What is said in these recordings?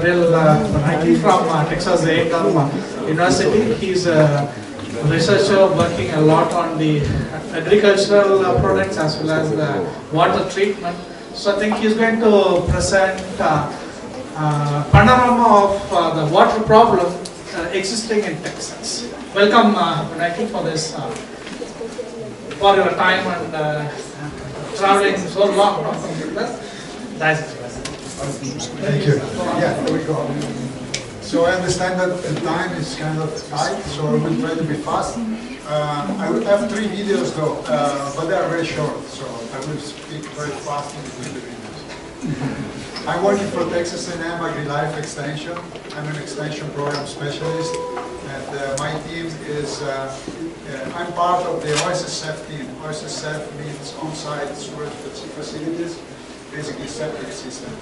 Gabriele Bonalti from Texas A&M University. He's a researcher working a lot on the agricultural products as well as the water treatment. So I think he's going to present panorama of the water problem existing in Texas. Welcome, Bonalti, for this, for your time and traveling so long. No? Thank you. Yeah, here we go. So I understand that the time is kind of tight, so I will try to be fast. I will have 3 videos though, but they are very short, so I will speak very fast in between the videos. I'm working for Texas A&M AgriLife Extension. I'm an extension program specialist, and my team is, I'm part of the OSSF team. OSSF means on-site storage facilities, basically septic system.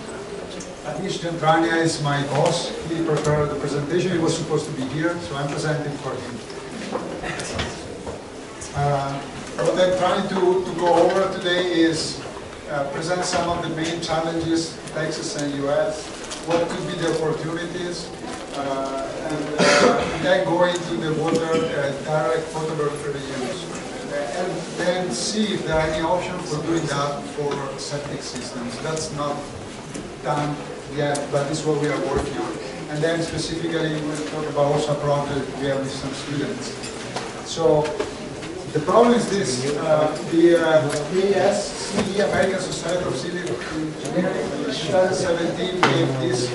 Anish Jantrania is my boss. He prepared the presentation. He was supposed to be here, so I'm presenting for him. What I'm trying to go over today is present some of the main challenges in Texas and US, what could be the opportunities, and then go into the water direct potable reuse, and then see if there are any options for doing that for septic systems. That's not done yet, but this is what we are working on. And then specifically we'll talk about also a project we have with some students. So the problem is this, the ASCE, American Society of Civil Engineering, in 2017 gave this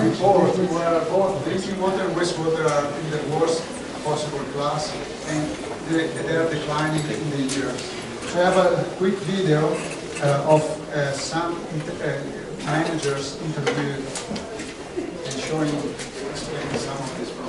report where both drinking water and wastewater are in the worst possible class, and they are declining in the years. So I have a quick video of some managers interviewed and explaining some of these problems.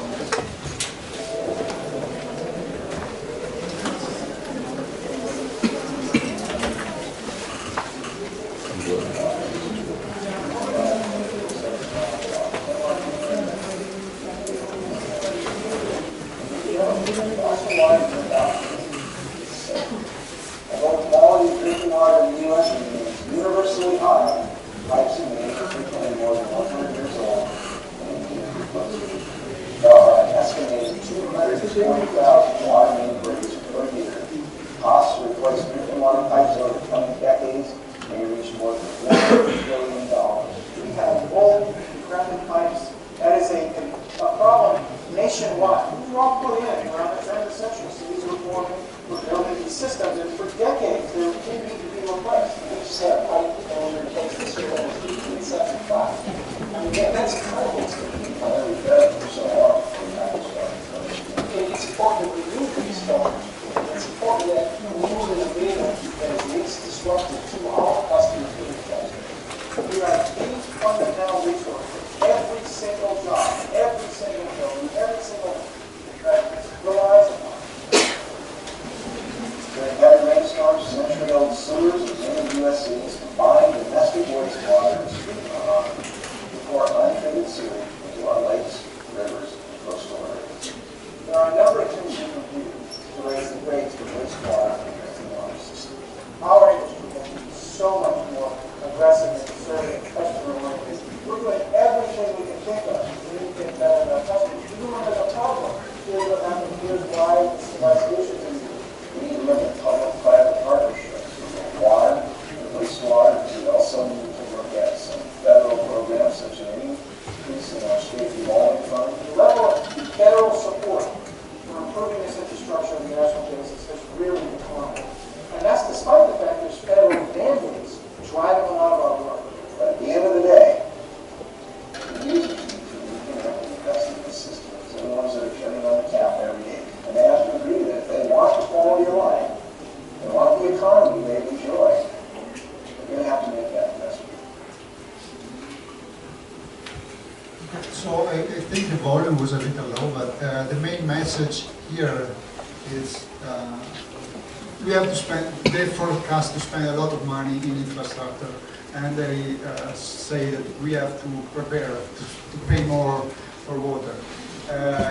To spend a lot of money in infrastructure, and they say that we have to prepare to pay more for water.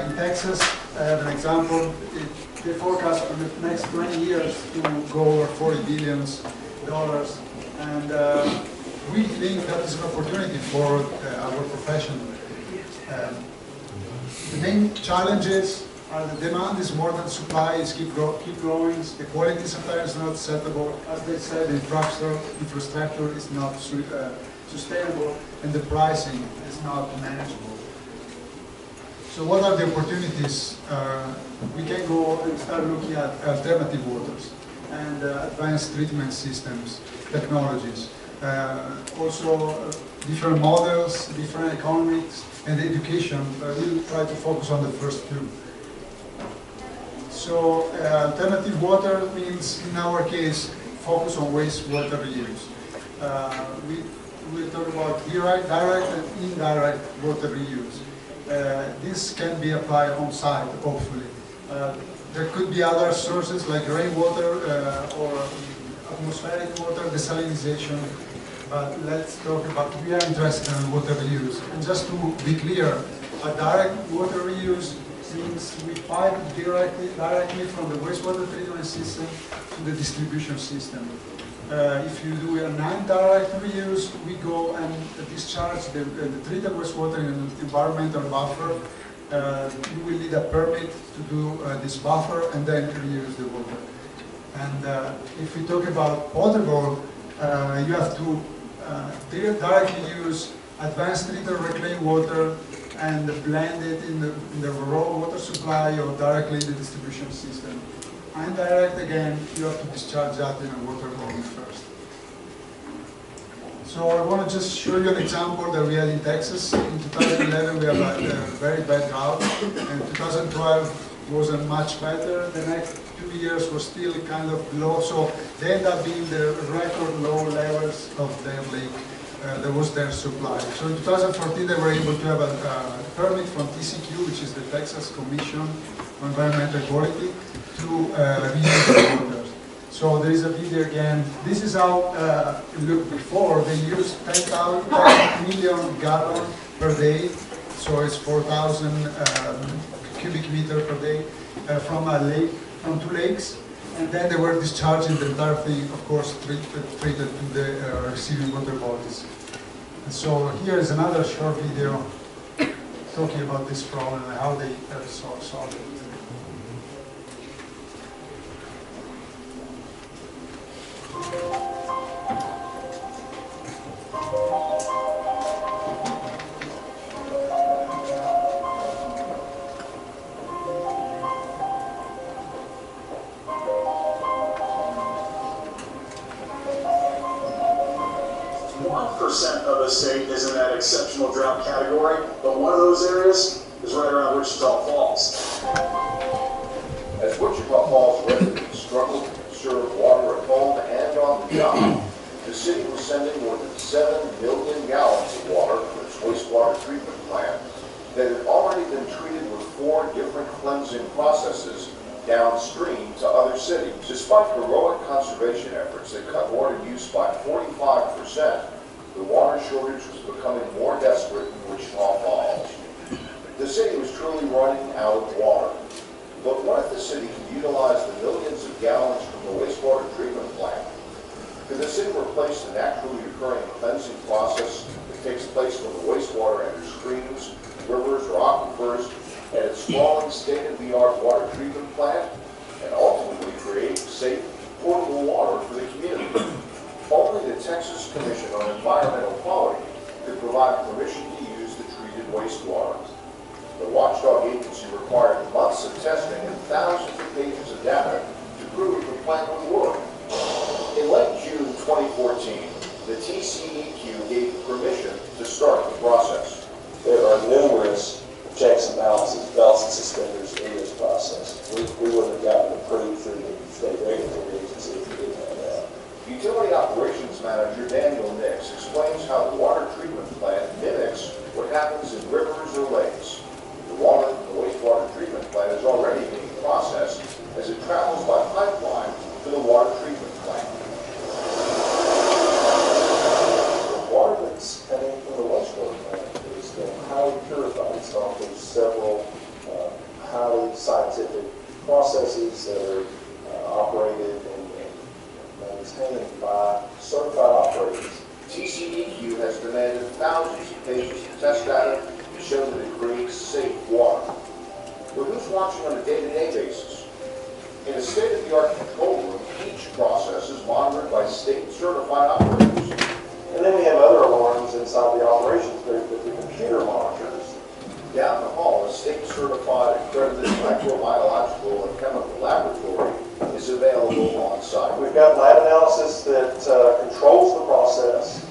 In Texas, I have an example. They forecast for the next 20 years to go over $40 billion, and we think that is an opportunity for our profession. The main challenges are the demand is more than supply, is keep growing, the quality sometimes is not acceptable. As they said, the infrastructure is not sustainable, and the pricing is not manageable. So what are the opportunities? We can go and start looking at alternative waters and advanced treatment systems, technologies. Also different models, different economics, and education. We'll try to focus on the first two. So alternative water means, in our case, focus on wastewater reuse. We'll talk about direct and indirect water reuse. This can be applied on site, hopefully. There could be other sources like rainwater or atmospheric water, desalinization. But let's talk about, we are interested in water reuse. And just to be clear, a direct water reuse means we pipe directly from the wastewater treatment system to the distribution system. If you do a non-direct reuse, we go and discharge the treated wastewater in an environmental buffer. You will need a permit to do this buffer and then reuse the water. And if we talk about potable, you have to directly use advanced treated reclaimed water and blend it in the raw water supply or directly in the distribution system. Indirect, again, you have to discharge that in a water body first. So I want to just show you an example that we had in Texas. In 2011, we had a very bad drought, and 2012 wasn't much better. The next 2 years were still kind of low, so they ended up being the record low levels of their lake. That was their supply. So in 2014, they were able to have a permit from TCQ, which is the Texas Commission on Environmental Quality, to reuse the water. So there is a video again. This is how it looked before. They used 10 million gallons per day, so it's 4,000 cubic meter per day from a lake, from 2 lakes. And then they were discharging the entire thing, of course, treated to the receiving water bodies. And so here is another short video talking about this problem and how they solved it. Of the state is in that exceptional drought category, but one of those areas is right around Wichita Falls. As Wichita Falls residents struggled to conserve water at home and on the job, the city was sending more than 7 million gallons of water to its wastewater treatment plant that had already been treated with 4 different cleansing processes downstream to other cities. Despite heroic conservation efforts that cut water use by 45%, the water shortage was becoming more desperate in Wichita Falls. The city was truly running out of water. But what if the city could utilize the millions of gallons from the wastewater treatment plant? Could the city replace the naturally occurring cleansing process that takes place when the wastewater enters streams, rivers, or aquifers at its sprawling state-of-the-art water treatment plant, and ultimately create safe, potable water for the community? Only the Texas Commission on Environmental Quality could provide permission to use the treated wastewater. The watchdog agency required months of testing and thousands of pages of data to prove the plant would work. In late June 2014, the TCEQ gave permission to start the process. There are numerous checks and balances, belts and suspenders in this process. We wouldn't have gotten approved through the state regulatory agency if we didn't have that. Utility Operations Manager Daniel Nix explains how the water treatment plant mimics what happens in rivers or lakes. The water from the wastewater treatment plant is already being processed as it travels by pipeline to the water treatment plant. The water that's coming from the wastewater plant is highly purified. It's gone through several highly scientific processes that are operated and maintained by certified operators. TCEQ has demanded thousands of pages of test data to show that it creates safe water. But who's watching on a day-to-day basis? In a state-of-the-art control room, each process is monitored by state-certified operators. And then we have other alarms inside the operations group that the computer monitors. Down the hall, a state-certified accredited microbiological and chemical laboratory is available on site. We've got lab analysis that controls the process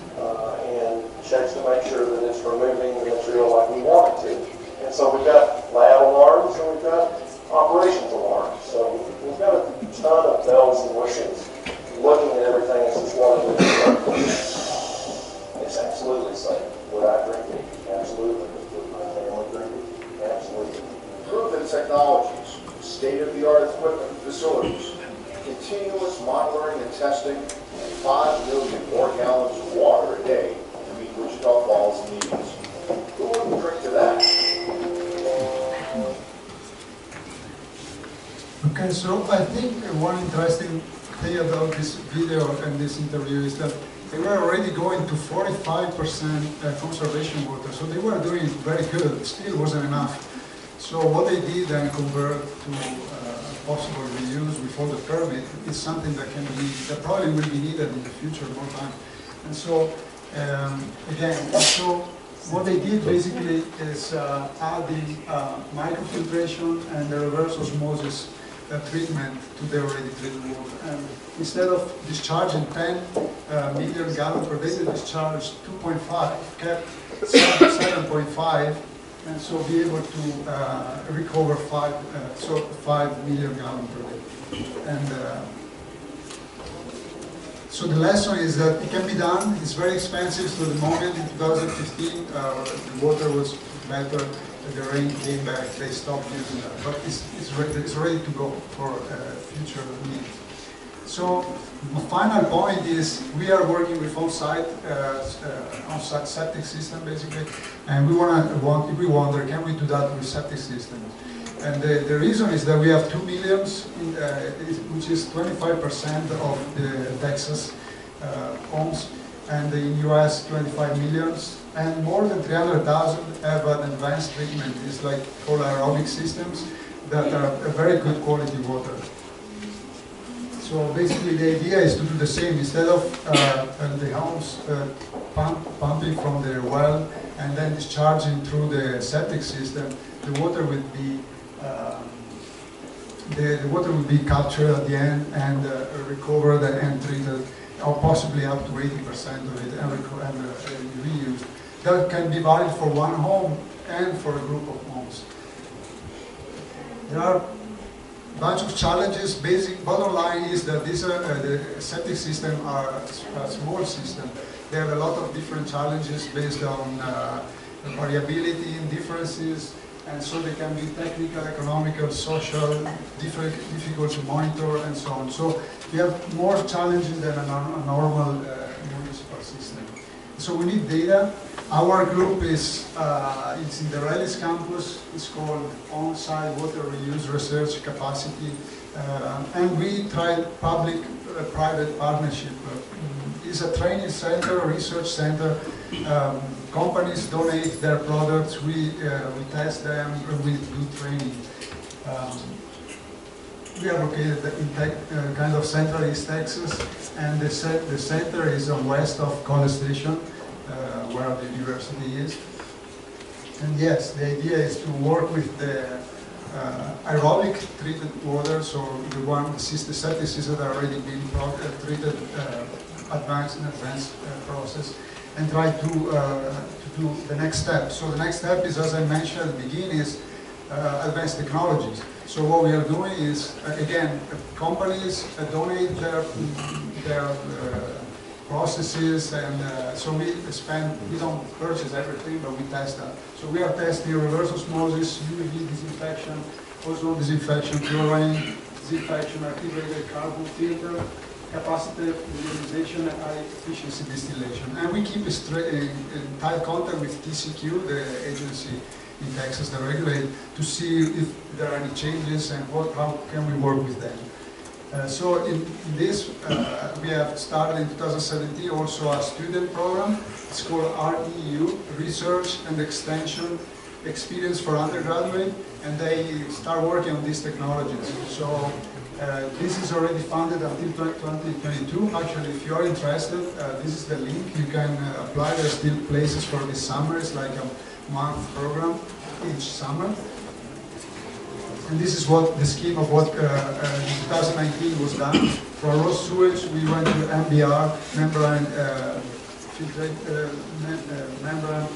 and checks to make sure that it's removing the material like we want it to. And so we've got lab alarms and we've got operations alarms. So we've got a ton of bells and whistles looking at everything as this water moves. It's absolutely safe. Would I drink it? Absolutely. Would my family drink it? Absolutely. Proven technologies, state-of-the-art equipment, facilities, continuous monitoring and testing, and 5 million more gallons of water a day to meet Wichita Falls needs. Who wouldn't drink to that? Okay, so I think one interesting thing about this video and this interview is that they were already going to 45% conservation water, so they were doing very good. Still wasn't enough. So what they did and convert to possible reuse before the permit is something that probably will be needed in the future more time. And so again, so what they did basically is add the microfiltration and the reverse osmosis treatment to the already treated water. And instead of discharging 10 million gallons per day, they discharged 2.5, kept 7.5, and so be able to recover 5 million gallons per day. And so the lesson is that it can be done. It's very expensive. So the moment in 2015, the water was better. The rain came back, they stopped using that. But it's ready to go for future needs. So the final point is we are working with on-site septic system basically, and we wonder, can we do that with septic systems? And the reason is that we have 2 million, which is 25% of the Texas homes, and in US 25 millions. And more than 300,000 have an advanced treatment. It's like called aerobic systems that are a very good quality water. So basically the idea is to do the same. Instead of the homes pumping from their well and then discharging through the septic system, the water would be captured at the end and recovered and treated, or possibly up to 80% of it and reused. That can be valid for one home and for a group of homes. There are a bunch of challenges. Bottom line is that the septic system are a small system. They have a lot of different challenges based on variability and differences, and so they can be technical, economical, social, difficult to monitor, and so on. So we have more challenges than a normal municipal system. So we need data. Our group is in the Relish campus. It's called On-Site Water Reuse Research Capacity, and we tried public-private partnership. It's a training center, a research center. Companies donate their products. We test them. We do training. We are located in kind of central East Texas, and the center is west of College Station, where the university is. And yes, the idea is to work with the aerobic treated water, so the septic systems that are already being treated, advanced process, and try to do the next step. So the next step is, as I mentioned at the beginning, is advanced technologies. So what we are doing is, again, companies donate their processes, and so we don't purchase everything, but we test that. So we are testing reverse osmosis, UV disinfection, ozone disinfection, chlorine disinfection, activated carbon filter, capacitive ionization, and high efficiency distillation. And we keep in tight contact with TCQ, the agency in Texas that regulate, to see if there are any changes and how can we work with them. So in this, we have started in 2017 also a student program. It's called REU, Research and Extension Experience for Undergraduate, and they start working on these technologies. So this is already funded until 2022. Actually, if you are interested, this is the link. You can apply. There are still places for this summer. It's like a month program each summer. And this is what the scheme of what in 2019 was done. For raw sewage, we went to MBR, membrane membrane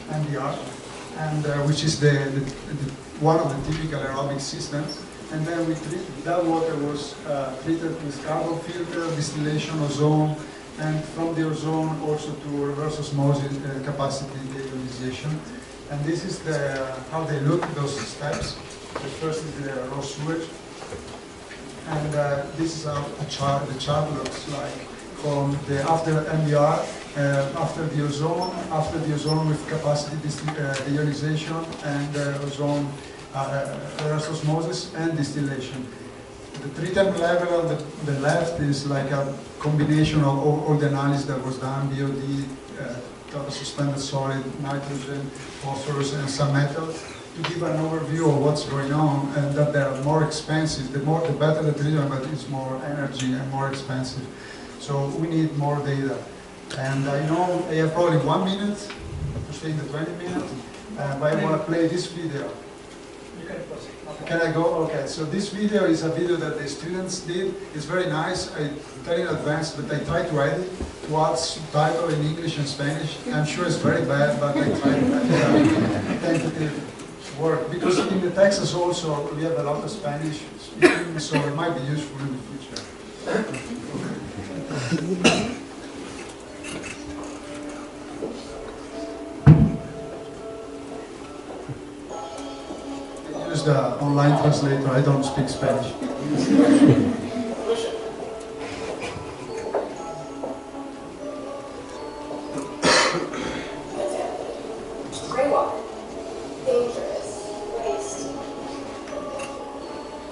MBR, and which is one of the typical aerobic systems. And then that water was treated with carbon filter, distillation, ozone, and from the ozone also to reverse osmosis capacity deionization. And this is how they look, those steps. The first is the raw sewage. And this is how the chart looks like from after MBR, after the ozone with capacity deionization, and ozone reverse osmosis and distillation. The treatment level on the left is like a combination of all the analysis that was done, BOD, total suspended solid, nitrogen, phosphorus, and some metals, to give an overview of what's going on, and that they are more expensive. The better the treatment, but it's more energy and more expensive. So we need more data. And I know I have probably 1 minute to stay in the 20 minutes, but I want to play this video. You can proceed. Okay. Can I go? Okay, so this video is a video that the students did. It's very nice. I tell in advance, but I try to edit to add subtitle in English and Spanish. I'm sure it's very bad, but I try to tentative work. Because in the Texas also, we have a lot of Spanish speaking, so it might be useful in the future. The online translator, I don't speak Spanish. Gray water. Dangerous. Waste.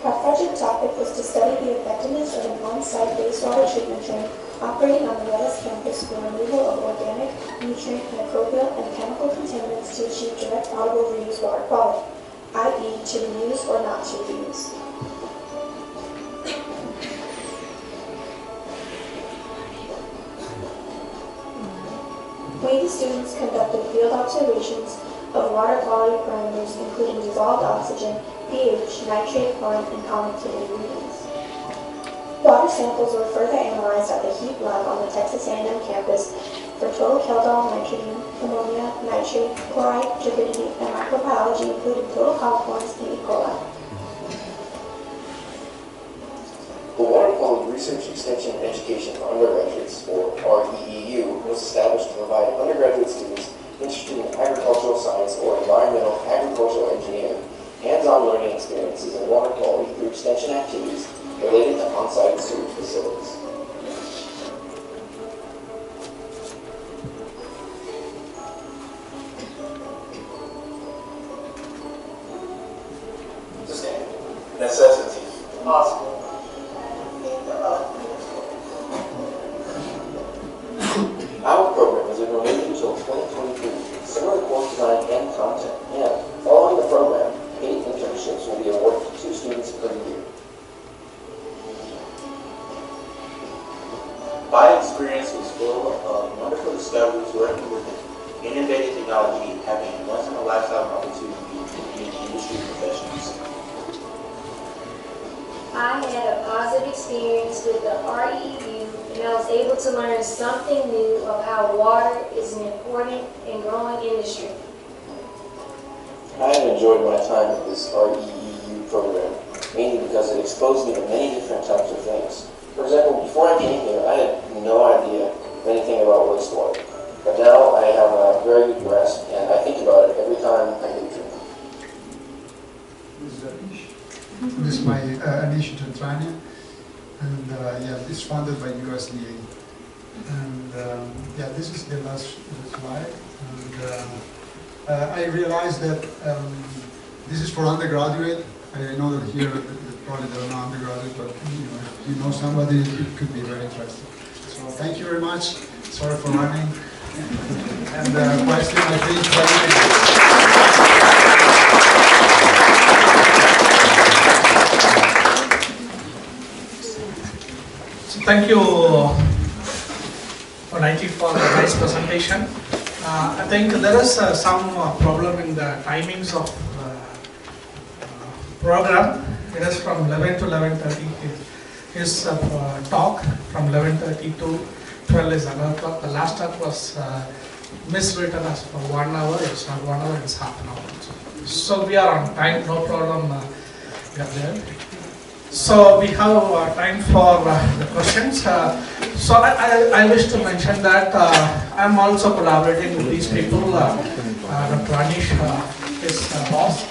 Our project topic was to study the effectiveness of an on-site wastewater treatment train operating on the West campus for removal of organic, nutrient, microbial, and chemical contaminants to achieve direct potable reuse water quality, i.e. to reuse or not to reuse. We, the students, conducted field observations of water quality parameters including dissolved oxygen, pH, nitrate, chlorine, and conductivity readings. Water samples were further analyzed at the heat lab on the Texas A&M campus for total Kaldol, nitrogen, ammonia, nitrate, chloride, turbidity, and microbiology, including total coliforms and E. coli. The Water Quality Research, Extension, and Education for Undergraduates, or REEU, was established to provide undergraduate students interested in agricultural science or environmental agricultural engineering hands-on learning experiences in water quality through extension activities related to on-site sewage facilities. Necessity. Possible. Our program is enrolling until 2023, similar course design and content, and following the program, 8 internships will be awarded to 2 students per year. My experience was full of wonderful discoveries, working with innovative technology, and having a once-in-a-lifetime opportunity to be industry professionals. I had a positive experience with the REU, and I was able to learn something new of how water is an important and growing industry. I have enjoyed my time at this REEU program, mainly because it exposed me to many different types of things. For example, before I came here, I had no idea anything about wastewater. But now I have a very good grasp, and I think about it every time I get a drink. This is my Anish Jantrania, and yeah, this is funded by USDA. And yeah, this is the last slide. And I realized that this is for undergraduate. I know that here probably there are no undergraduates, but if you know somebody, it could be very interesting. So thank you very much. Sorry for running. And question, I think. So thank you, Bonalti, for the nice presentation. I think there is some problem in the timings of program. It is from 11 to 11:30. His talk from 11:30 to 12 is another talk. The last talk was miswritten as for 1 hour. It's not 1 hour, it's half an hour. So we are on time, no problem, Gabriele. So we have time for the questions. So I wish to mention that I'm also collaborating with these people. Dr. Anish is boss,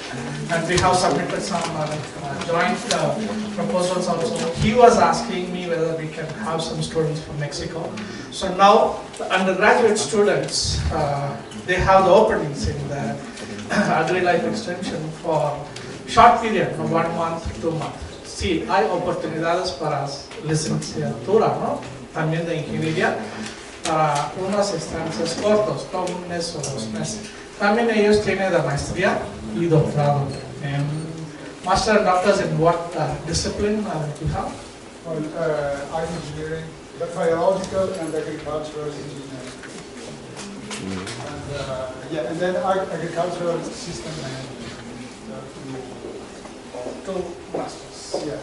and we have submitted some joint proposals also. He was asking me whether we can have some students from Mexico. So now the undergraduate students, they have the openings in the Agri-Life Extension for short period, from 1 month to 2 months. Sí, hay oportunidades para licenciatura, ¿no? También de ingeniería, para unas estancias cortos, como 1 mes o 2 meses. También ellos tienen la maestría y doctorado. Master and doctors in what discipline you have? Well, I'm engineering, biological and agricultural engineering. And, and then agricultural system management. 2 masters. Yeah.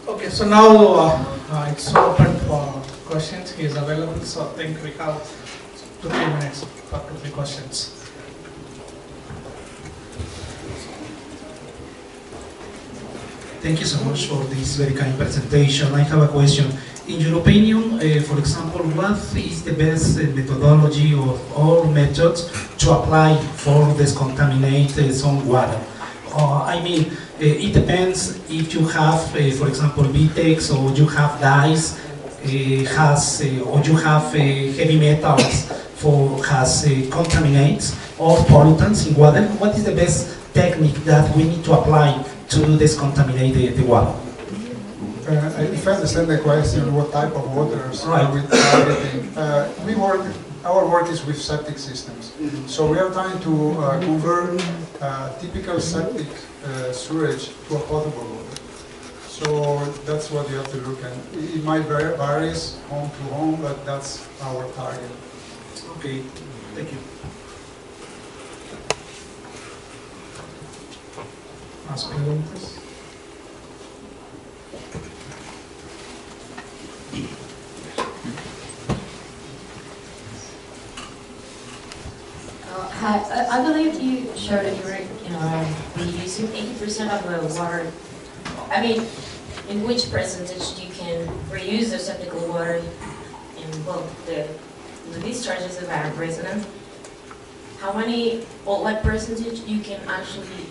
Okay, so now it's open for questions. He is available, so I think we have 2 to 3 minutes for 2 to 3 questions. Thank you so much for this very kind presentation. I have a question. In your opinion, for example, what is the best methodology or methods to apply for discontaminate some water? I mean, it depends if you have, for example, VTEX or you have dyes, or you have heavy metals has contaminants or pollutants in water. What is the best technique that we need to apply to discontaminate the water? If I understand the question, what type of waters are we targeting? Our work is with septic systems. So we are trying to convert typical septic sewage to a potable water. So that's what you have to look at. It might vary home to home, but that's our target. Okay, thank you. Más preguntas. Hi, I believe you showed that you were reusing 80% of the water. I mean, in which percentage you can reuse the septic water in both the discharges of our residents? How many, or what percentage you can actually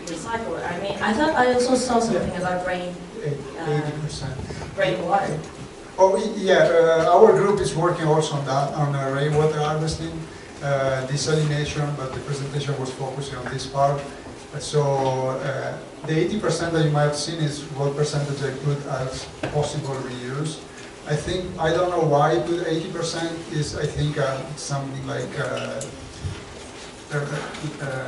recycle? I mean, I thought I also saw something about 80%. rainwater. Oh yeah, our group is working also on that, on rainwater harvesting, desalination, but the presentation was focusing on this part. So the 80% that you might have seen is what percentage I put as possible reuse. I don't know why I put 80% is, I think, something like a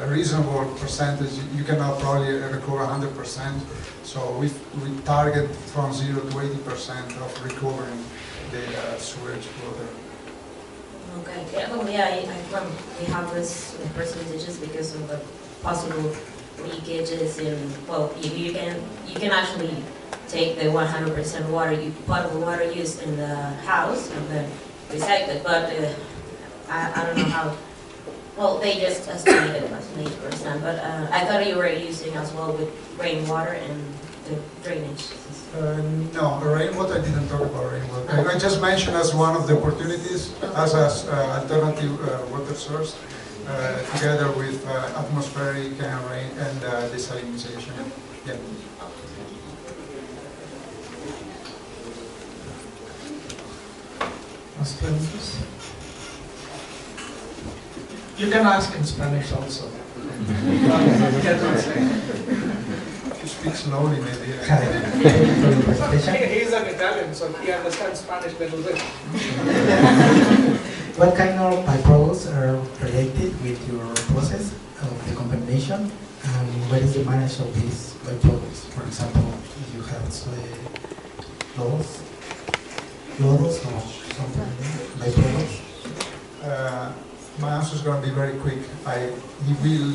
reasonable percentage. You cannot probably recover 100%. So we target from 0 to 80% of recovering the sewage water. Okay, yeah, we have this percentages because of the possible leakages and, well, you can actually take the 100% water, potable water used in the house and then recycle it, but I don't know how, well, they just estimated it as 80%, but I thought you were using as well with rainwater and the drainage system. No, rainwater, I didn't talk about rainwater. I just mentioned as one of the opportunities as an alternative water source, together with atmospheric and rain and desalinization. Yeah. explain this? You can ask in Spanish also. You speak slowly, maybe. Hi, thank you for your presentation. He is an Italian, so he understands Spanish a little bit. What kind of byproducts are related with your process of the combination? And what is the management of these byproducts? For example, if you have loads or something byproducts? My answer is going to be very quick. He will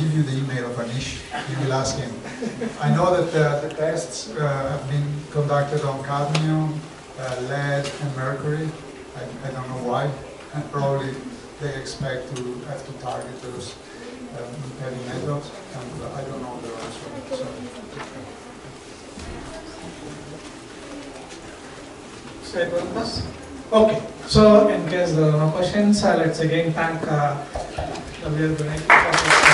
give you the email of Anish. You will ask him. I know that the tests have been conducted on cadmium, lead, and mercury. I don't know why. And probably they expect to have to target those heavy metals, and I don't know the answer. So. Okay, so in case there are no questions, let's again thank Gabriele Bonalti.